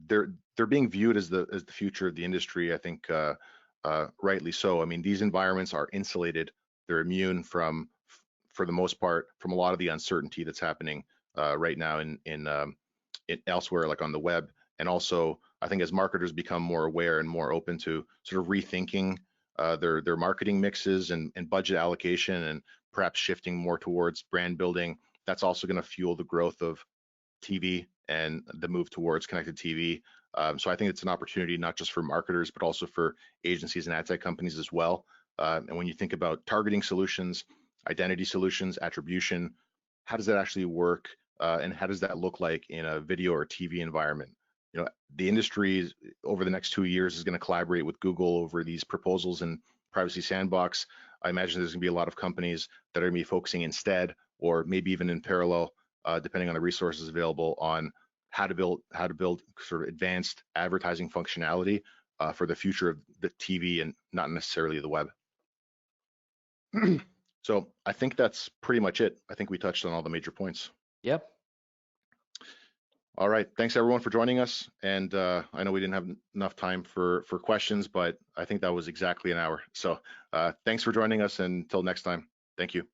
they're being viewed as the future of the industry. I think rightly so. I mean, these environments are insulated; they're immune from, for the most part, from a lot of the uncertainty that's happening right now in elsewhere, like on the web. And also, I think as marketers become more aware and more open to sort of rethinking their marketing mixes and budget allocation, and perhaps shifting more towards brand building, that's also going to fuel the growth of TV and the move towards connected TV. So I think it's an opportunity not just for marketers, but also for agencies and ad tech companies as well. And when you think about targeting solutions, identity solutions, attribution, how does that actually work? And how does that look like in a video or TV environment? The industry over the next 2 years is going to collaborate with Google over these proposals in Privacy Sandbox. I imagine there's going to be a lot of companies that are going to be focusing instead, or maybe even in parallel, depending on the resources available, on how to build sort of advanced advertising functionality for the future of the TV and not necessarily the web. So I think that's pretty much it. I think we touched on all the major points. Yep. All right, thanks everyone for joining us. And I know we didn't have enough time for questions, but I think that was exactly an hour. So thanks for joining us, and until next time, thank you.